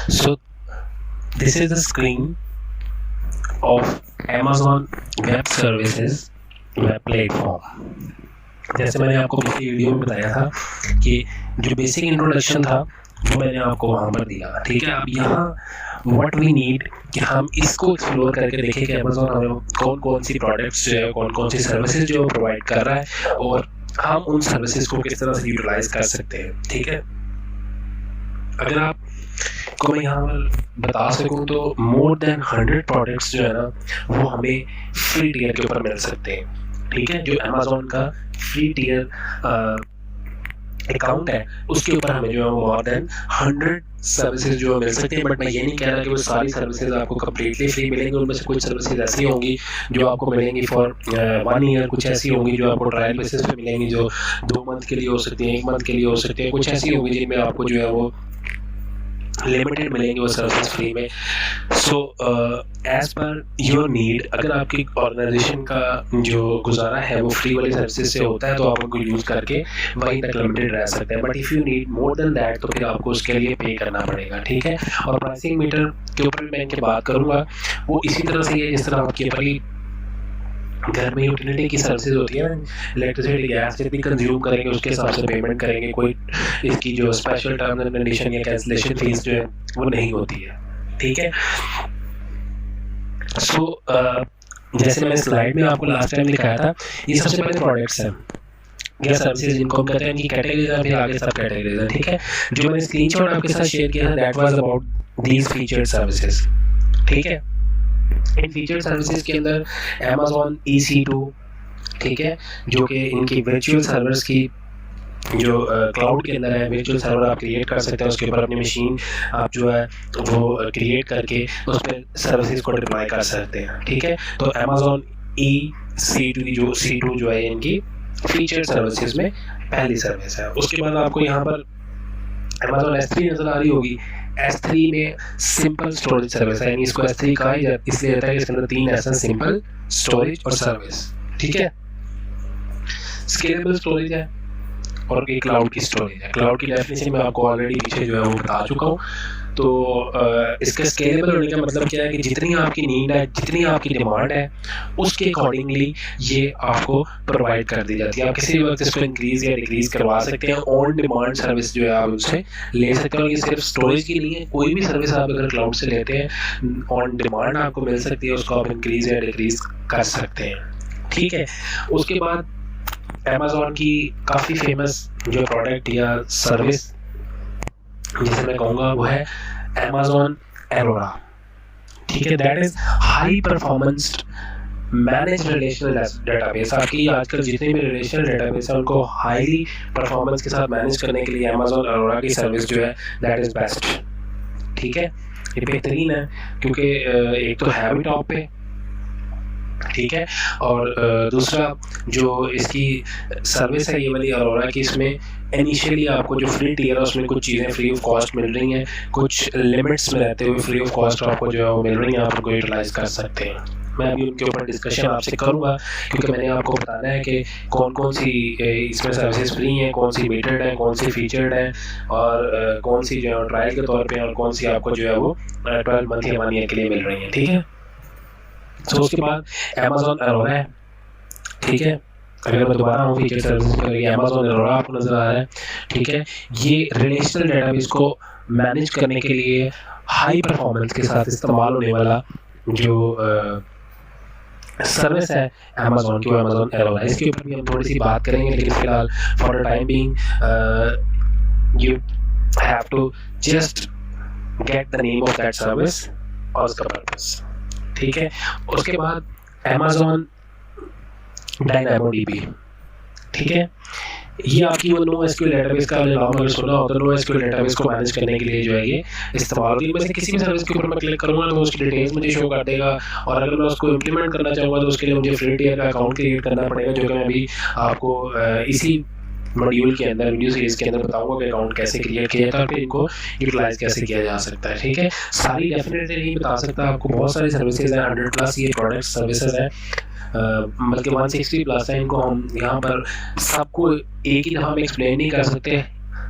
So this is the screen of Amazon Web Services web platform. जैसे मैंने आपको पिछली वीडियो में बताया था कि जो बेसिक इंट्रोडक्शन था वो मैंने आपको वहाँ पर दिया, ठीक है। अब यहाँ व्हाट वी नीड कि हम इसको एक्सप्लोर करके देखें कि अमेज़ॉन हमें कौन कौन सी प्रोडक्ट्स जो है, कौन कौन सी सर्विसेज जो प्रोवाइड कर रहा है और हम उन सर्विसेज को किस तरह से यूटिलाइज कर सकते हैं, ठीक है। अगर आप को मैं यहाँ पर बता सकूँ तो मोर देन 100 प्रोडक्ट्स जो है ना वो हमें फ्री टियर के ऊपर मिल सकते हैं, ठीक है। जो अमेज़ॉन का फ्री टियर अकाउंट है उसके ऊपर हमें जो है मोर देन 100 सर्विसेज जो मिल सकते हैं। बट मैं ये नहीं कह रहा कि वो सारी सर्विसेज आपको कम्प्लीटली फ्री मिलेंगी। उनमें से कुछ सर्विसेज ऐसी होंगी जो आपको मिलेंगी फॉर 1 ईयर, कुछ ऐसी होंगी जो आपको ट्रायल बेसिस पे मिलेंगी जो 2 मंथ के लिए हो सकती हैं, 1 मंथ के लिए हो सकती है, कुछ ऐसी होंगी जिनमें आपको जो है वो लिमिटेड मिलेंगे वो सर्विस फ्री में। So as per your need, अगर आपकी ऑर्गेनाइजेशन का जो गुजारा है वो फ्री वाली सर्विसेज से होता है तो आप उनको यूज़ करके वहीं तक लिमिटेड रह सकते हैं। But if you need more than that तो फिर आपको उसके लिए पे करना पड़ेगा, ठीक है। और प्राइसिंग मीटर के ऊपर मैं इनकी बात करूँगा वो इसी तरह से है जिस तरह आपकी पहली घर में यूटिलिटी की सर्विसेज होती है ना, इलेक्ट्रिसिटी गैस जितनी कंज्यूम करेंगे उसके हिसाब से पेमेंट करेंगे। कोई इसकी जो स्पेशल टर्म्स एंड कंडीशन या कैंसिलेशन फीस जो है वो नहीं होती है, ठीक है। सो जैसे मैंने स्लाइड में आपको लास्ट टाइम दिखाया था, ये सबसे पहले प्रोडक्ट्स हैं या सर्विसेज जिनको हम कहते हैं, इनकी कैटेगरीज हैं, फिर आगे सब कैटेगरीज हैं, ठीक है। जो मैंने स्क्रीनशॉट आपके साथ शेयर किया था that was about these featured services, ठीक है। इन फीचर सर्विसेज के अंदर Amazon EC2, ठीक है, जो कि इनकी वर्चुअल सर्वर्स की जो क्लाउड के अंदर है, वर्चुअल सर्वर आप क्रिएट कर सकते हैं, उसके ऊपर अपनी मशीन आप जो है वो क्रिएट करके उस पर सर्विसेज को डिप्लॉय कर सकते हैं, ठीक है। तो Amazon EC2 जो है इनकी फीचर सर्विसेज में पहली सर्विस है। उसके बाद आपको यहाँ पर Amazon S3 नजर आ रही होगी। S3 में सिंपल स्टोरेज सर्विस है, यानी इसको S3 कहा ही इसलिए जाता है कि इसके अंदर 3 ऐसा सिंपल स्टोरेज और सर्विस, ठीक है। स्केलेबल स्टोरेज है और एक क्लाउड की स्टोरेज है। क्लाउड की डेफिनेशन मैं आपको ऑलरेडी पीछे जो है वो बता चुका हूँ। तो इसका स्केलेबल होने का मतलब क्या है कि जितनी आपकी नीड है, जितनी आपकी डिमांड है उसके अकॉर्डिंगली ये आपको प्रोवाइड कर दी जाती है। आप किसी भी वक्त इसको इंक्रीज़ या डिक्रीज़ करवा सकते हैं। ऑन डिमांड सर्विस जो है आप उससे ले सकते हो। ये सिर्फ स्टोरेज के लिए, कोई भी सर्विस आप अगर क्लाउड से लेते हैं ऑन डिमांड आपको मिल सकती है, उसको आप इंक्रीज़ या डिक्रीज़ कर सकते हैं, ठीक है। उसके बाद Amazon की काफ़ी फेमस जो प्रोडक्ट या सर्विस जिसे मैं कहूँगा वो है Amazon Aurora, ठीक है। That is high performance manage relational database. आपकी आजकल जितने भी रिलेशनल डेटाबेस है उनको हाईली परफॉर्मेंस के साथ मैनेज करने के लिए Amazon Aurora की सर्विस जो है दैट इज बेस्ट, ठीक है। ये बेहतरीन है क्योंकि एक तो है भी टॉप पे, ठीक है, और दूसरा जो इसकी सर्विस है ये वाली अरोरा की, इसमें इनिशियली आपको जो फ्री टियर है उसमें कुछ चीज़ें फ्री ऑफ कॉस्ट मिल रही हैं, कुछ लिमिट्स में रहते हुए फ्री ऑफ कॉस्ट आपको जो है वो मिल रही हैं, आप उनको यूटिलाइज कर सकते हैं। मैं अभी उनके ऊपर डिस्कशन आपसे करूंगा क्योंकि मैंने आपको बताना है कि कौन कौन सी इसमें सर्विसेज फ्री हैं, कौन सी मेटेड हैं, कौन सी फीचर्ड हैं और कौन सी जो है ट्रायल के तौर पे और कौन सी आपको जो है वो 12 मंथ या 1 ईयर के लिए मिल रही हैं, ठीक है। तो उसके बाद Amazon Aurora है, ठीक है। अगर मैं दोबारा हूँ फीचर सर्विसेज पर, Amazon Aurora आपको नजर आ रहा है, ठीक है। ये रिलेशनल डेटाबेस को मैनेज करने के लिए हाई परफॉर्मेंस के साथ इस्तेमाल होने वाला जो सर्विस है Amazon की, वो Amazon Aurora है। इसके ऊपर भी हम थोड़ी सी बात करेंगे, लेकिन फिलहाल for the time being you have to just get the name of that service और उसका पर्पस, ठीक है। उसके बाद Amazon DynamoDB, ठीक है। ये आपकी वो नो एसक्यूएल डेटाबेस का नाम अगर सुना हो तो नो एसक्यूएल डेटाबेस को मैनेज करने के लिए जो है ये इस्तेमाल होती है। इनमें से किसी भी सर्विस के ऊपर मैं क्लिक करूँगा तो उसकी डिटेल्स मुझे शो कर देगा, और अगर मैं उसको इम्प्लीमेंट करना चाहूँगा तो उसके लिए मुझे फ्री टियर का अकाउंट क्रिएट करना पड़ेगा, जो कि मैं अभी आपको इसी मॉड्यूल के अंदर, वीडियो सीरीज के अंदर बताऊंगा कि अकाउंट कैसे क्रिएट किया जाता है और फिर इनको यूटिलाइज कैसे किया जा सकता है, ठीक है। सारी डेफिनेटली नहीं बता सकता आपको, बहुत सारी सर्विसेज हैं, 100+ ये प्रोडक्ट सर्विसेज हैं, बल्कि 160+ है। इनको हम यहाँ पर सबको एक ही दफ़ा में एक्सप्लेन नहीं कर सकते,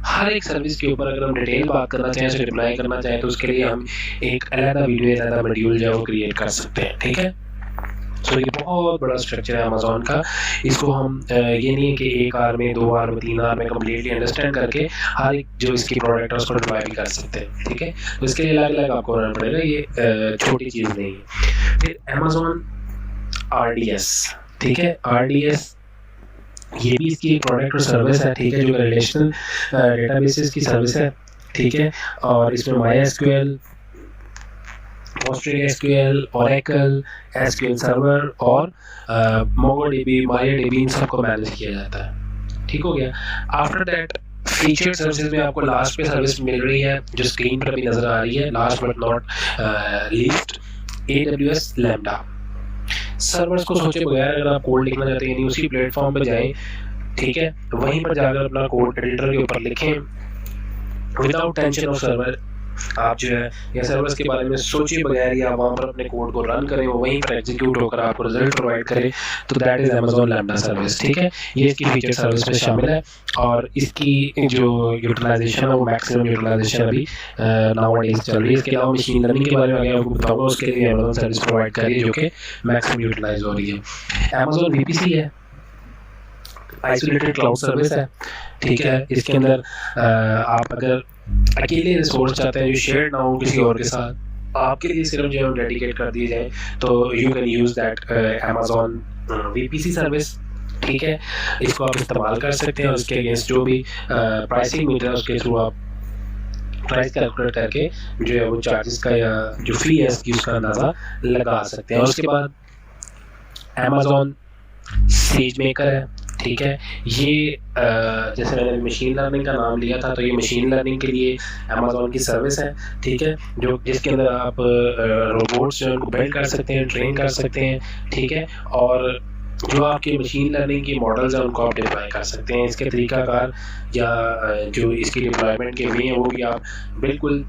हर एक सर्विस के ऊपर अगर हम डिटेल बात करना चाहें, उसे रिप्लाई करना चाहें, तो उसके लिए हम एक अलग वीडियो, अलग मॉड्यूल जो है वो क्रिएट कर सकते हैं। ठीक है, तो ये बहुत बड़ा स्ट्रक्चर है अमेज़ॉन का। इसको हम ये नहीं है कि एक आवर में, 2 आवर में, 3 आवर में कम्प्लीटली अंडरस्टैंड करके हर एक जो इसकी प्रोडक्ट है उसको डिप्लॉय भी कर सकते हैं। ठीक है, तो इसके लिए अलग अलग आपको करना पड़ेगा, ये छोटी चीज़ नहीं है। फिर अमेज़ॉन RDS, ठीक है, RDS ये भी इसकी एक प्रोडक्ट और सर्विस है। ठीक है, जो रिलेशनल डेटाबेसेस की सर्विस है। ठीक है, और इसमें MySQL, PostgreSQL, Oracle, SQL server और MongoDB, MariaDB इन सबको मैनेज किया जाता है। ठीक हो गया। आफ्टर दैट फीचर सर्विसेज में आपको लास्ट पे सर्विस मिल रही है जो स्क्रीन पर भी नजर आ रही है, last but not least, AWS lambda. Servers को सोचे बगैर अगर आप कोड लिखना चाहते हैं, यानी उसी प्लेटफॉर्म पर जाएं, ठीक है, वहीं पर जाकर अपना कोड एडिटर के ऊपर लिखें विदाउट टेंशन ऑफ सर्वर। आप जो है या सर्वर्स के बारे में सोचे बगैर ही आप वहाँ पर अपने कोड को रन करें, वो वहीं पर एग्जीक्यूट होकर आपको रिजल्ट प्रोवाइड करे, तो that is Amazon lambda service. ठीक है, ये इसकी फीचर सर्विस में शामिल है और इसकी जो यूटिलाइजेशन है वो मैक्सिमम यूटिलाइजेशन अभी नाउअडेज चल रही है। इसके अलावा मशीन लर्निंग के बारे में आगे आपको बताऊंगा, उसके लिए अमेज़ॉन सर्विस प्रोवाइड कर रही है जो कि मैक्सिमम यूटिलाइज हो रही है। अमेज़ॉन VPC है, आइसोलेटेड क्लाउड सर्विस है। ठीक है, इसके अंदर आप अगर अकेले रिसोर्स चाहते हैं जो शेयर ना हो किसी और के साथ, आपके लिए सिर्फ जो है डेडिकेट कर दिए जाए, तो you can use that Amazon VPC service. ठीक है, इसको आप इस्तेमाल कर सकते हैं और उसके अगेंस्ट जो भी प्राइसिंग मीटर है उसके थ्रू आप प्राइस कैलकुलेट करके जो है वो चार्जेस का या जो फी है इसकी उसका अंदाज़ा लगा सकते हैं। और उसके बाद अमेज़ॉन SageMaker है। ठीक है, ये जैसे मैंने मशीन लर्निंग का नाम लिया था, तो ये मशीन लर्निंग के लिए अमेज़ॉन की सर्विस है। ठीक है, जो जिसके अंदर आप रोबोट्स जो उनको बिल्ड कर सकते हैं, ट्रेन कर सकते हैं। ठीक है, और जो आपके मशीन लर्निंग के मॉडल्स हैं उनको आप डिप्लॉय कर सकते हैं। इसके तरीकाकार या जो इसकी डिप्लॉयमेंट के वे हैं वो भी आप बिल्कुल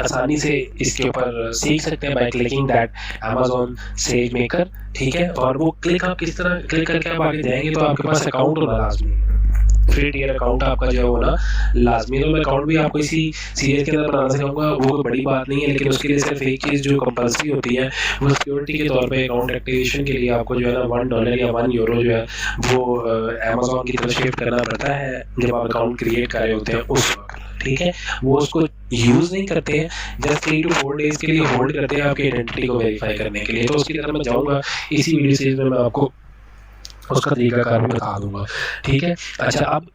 आसानी से इसके ऊपर सीख सकते हैं by clicking that Amazon SageMaker। ठीक है, और वो क्लिक आप किस तरह क्लिक करके आप आगे जाएंगे तो आपके पास अकाउंट होना लाजमी है, फ्री टियर अकाउंट आपका जो है होना लाजमी है। तो मैं अकाउंट भी आपको इसी सीरीज के अंदर बनाना सिखाऊंगा, वो कोई बड़ी बात नहीं है, लेकिन उसके लिए सिर्फ एक चीज़ जो कंपल्सरी होती है वो सिक्योरिटी के तौर पे अकाउंट एक्टिवेशन के लिए आपको जो है ना $1 या €1 जो है वो अमेज़ॉन की तरफ शिफ्ट करना पड़ता है जब आप अकाउंट क्रिएट कर रहे होते हैं उस वक्त। ठीक है, वो उसको यूज़ नहीं करते हैं, जस्ट 3 to 4 डेज़ के लिए होल्ड करते हैं आपकी आइडेंटिटी को वेरीफाई करने के लिए। तो उसकी तरफ मैं जाऊँगा इसी वीडियो सीरीज में, मैं आपको उसका तरीकाकार भी बता दूंगा। ठीक है, अच्छा, अब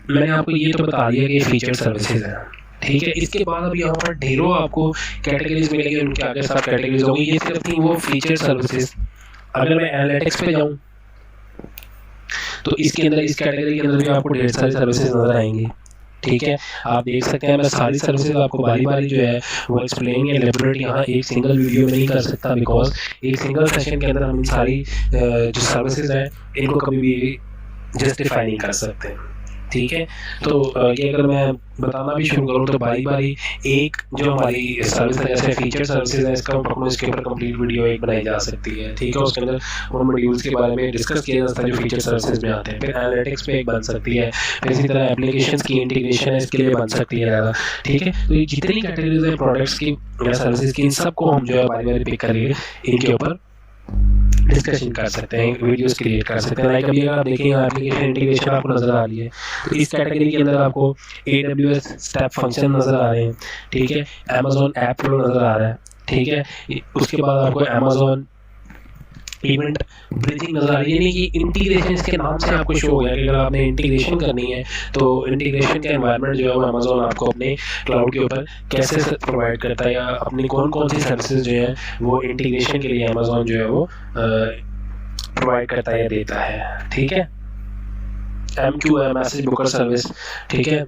मैंने आपको ये तो बता दिया कि फीचर सर्विसेज हैं। ठीक है, इसके बाद अब यहाँ पर ढेरों आपको कैटेगरीज मिलेंगे, उनके आगे सब कैटेगरीज होंगी। ये सिर्फ थी वो फीचर सर्विसेज। अगर मैं एनालिटिक्स पे जाऊँ तो इसके अंदर इस कैटेगरी के अंदर भी आपको ढेर सारी सर्विसेज नजर आएंगी। ठीक है, आप देख सकते हैं मैं सारी सर्विसेज आपको बारी बारी जो है वो एक्सप्लेन या एलेबोरेट यहाँ एक सिंगल वीडियो में नहीं कर सकता, बिकॉज एक सिंगल सेशन के अंदर हम इन सारी जो सर्विसेज हैं इनको कभी भी जस्टिफाई नहीं कर सकते। ठीक है, तो ये अगर मैं बताना भी शुरू करूँ तो बारी बारी एक जो हमारी सर्विस है जैसे फीचर सर्विसेज है, इसका पकड़ो, इसके ऊपर कंप्लीट वीडियो एक बनाई जा सकती है। ठीक है, उसके अंदर उन मॉड्यूल्स के बारे में डिस्कस किया जा सकता है जो फीचर सर्विसेज में आते हैं। फिर एनालिटिक्स पे एक बन सकती है, फिर इसी तरह एप्लीकेशंस की इंटीग्रेशन है इसके लिए बन सकती है ज़्यादा। ठीक है, तो ये जितनी कैटेगरीज है प्रोडक्ट्स की या सर्विसेज की, इन सबको हम जो है बारी बारी पिक करेंगे, इनके ऊपर डिस्कशन कर सकते हैं, वीडियोस क्रिएट कर सकते हैं। लाइक अभी अगर आप देखेंगे एप्लीकेशन इंटीग्रेशन आपको नजर आ रही है, तो इस कैटेगरी के अंदर आपको AWS स्टेप फंक्शन नजर आ रहे हैं। ठीक है, अमेज़ॉन ऐप फ्लो नजर आ रहा है। ठीक है, उसके बाद आपको अमेज़ॉन इवेंट ब्रिजिंग नजर आ रही है, यानी कि इंटीग्रेशन इसके नाम से आपको शो हो गया कि अगर आपने इंटीग्रेशन करनी है तो इंटीग्रेशन का एनवायरनमेंट जो है वो अमेज़ॉन आपको अपने क्लाउड के ऊपर कैसे प्रोवाइड करता है, या अपनी कौन कौन सी सर्विसेज जो है वो इंटीग्रेशन के लिए अमेज़ॉन जो है वो प्रोवाइड करता है या देता है। ठीक है, MQ है, मैसेज बुकर सर्विस। ठीक है,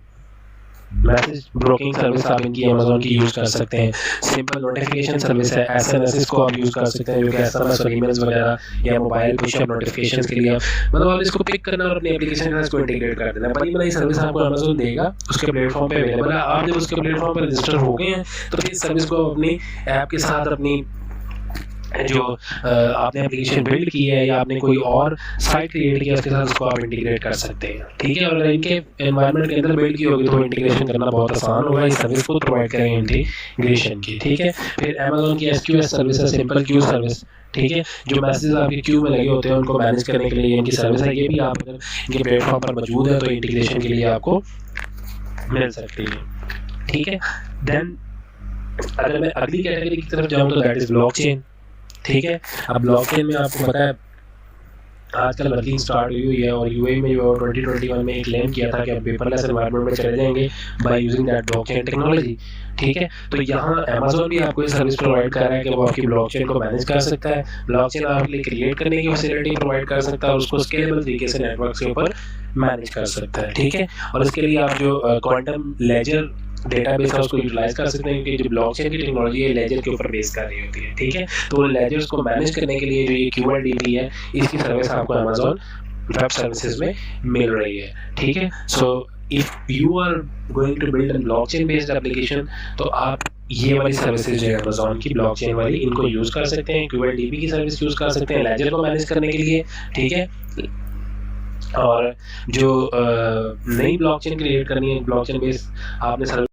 मैसेज ब्रोकिंग सर्विस आप इनकी अमेज़ॉन की यूज़ कर सकते हैं। सिंपल नोटिफिकेशन सर्विस है, SMS को आप यूज़ कर सकते हैं, जो कि SMS और ईमेल्स वगैरह या मोबाइल पुशअप नोटिफिकेशंस के लिए मतलब आप इसको पिक करना और अपनी एप्लीकेशन के साथ इसको इंटीग्रेट कर देना। बड़ी बड़ी सर्विस आपको अमेज़ॉन देगा, उसके प्लेटफॉर्म पे अवेलेबल है। आप जब उसके प्लेटफॉर्म पर रजिस्टर हो गए हैं तो फिर इस सर्विस को अपनी ऐप के साथ अपनी जो आपने एप्लीकेशन बिल्ड की है या आपने कोई और साइट क्रिएट किया उसके साथ उसको आप इंटीग्रेट कर सकते हैं, ठीक है। और अगर इनके एनवायरनमेंट के अंदर बिल्ड की होगी तो इंटीग्रेशन करना बहुत आसान होगा, इस सर्विस को प्रोवाइड करेंगे इंटीग्रेशन की, ठीक है। फिर अमेजोन की SQS सर्विस है, सिंपल क्यू सर्विस, ठीक है। जो मैसेज आपके क्यू में लगे होते हैं उनको मैनेज करने के लिए इनकी सर्विस है, ये भी आप अगर इनके प्लेटफॉर्म पर मौजूद है तो इंटीग्रेशन के लिए आपको मिल सकती है, ठीक है। देन अगर मैं अगली कैटेगरी की तरफ जाऊँ तो दैट इज ब्लॉकचेन, ठीक है। अब ब्लॉकचेन में आपको पता है आजकल वर्किंग स्टार्ट हुई है और यूएई में जो 2021 में क्लेम किया था कि हम पेपरलेस एनवायरनमेंट में चले जाएंगे by using that blockchain technology, ठीक है। तो यहाँ अमेजोन भी आपको ये सर्विस प्रोवाइड कर रहा है कि वो आपकी ब्लॉकचेन को मैनेज कर सकता है, ब्लॉकचेन आपके लिए क्रिएट करने की फैसिलिटी प्रोवाइड कर सकता है और उसको स्केलेबल तरीके से नेटवर्क के ऊपर मैनेज कर सकता है, ठीक है। और इसके लिए आप जो क्वांटम लेजर डेटाबेस है उसको यूटिलाइज कर सकते हैं क्योंकि जो ब्लॉकचेन की टेक्नोलॉजी है लेजर के ऊपर बेस कर रही होती है, ठीक है। तो लेजर्स को मैनेज करने के लिए जो ये QoS है इसकी सर्विस आपको अमेजोन वेब सर्विसेज में मिल रही है, ठीक है। So if you are going to build a blockchain based application तो आप ये वाली सर्विसेज जो है अमेजोन की ब्लॉकचेन वाली इनको यूज कर सकते हैं, QoS की सर्विस यूज कर सकते हैं लेजर को मैनेज करने के लिए, ठीक है। और जो नई ब्लॉकचेन क्रिएट करनी है, ब्लॉकचेन बेस्ड आपने सर्विस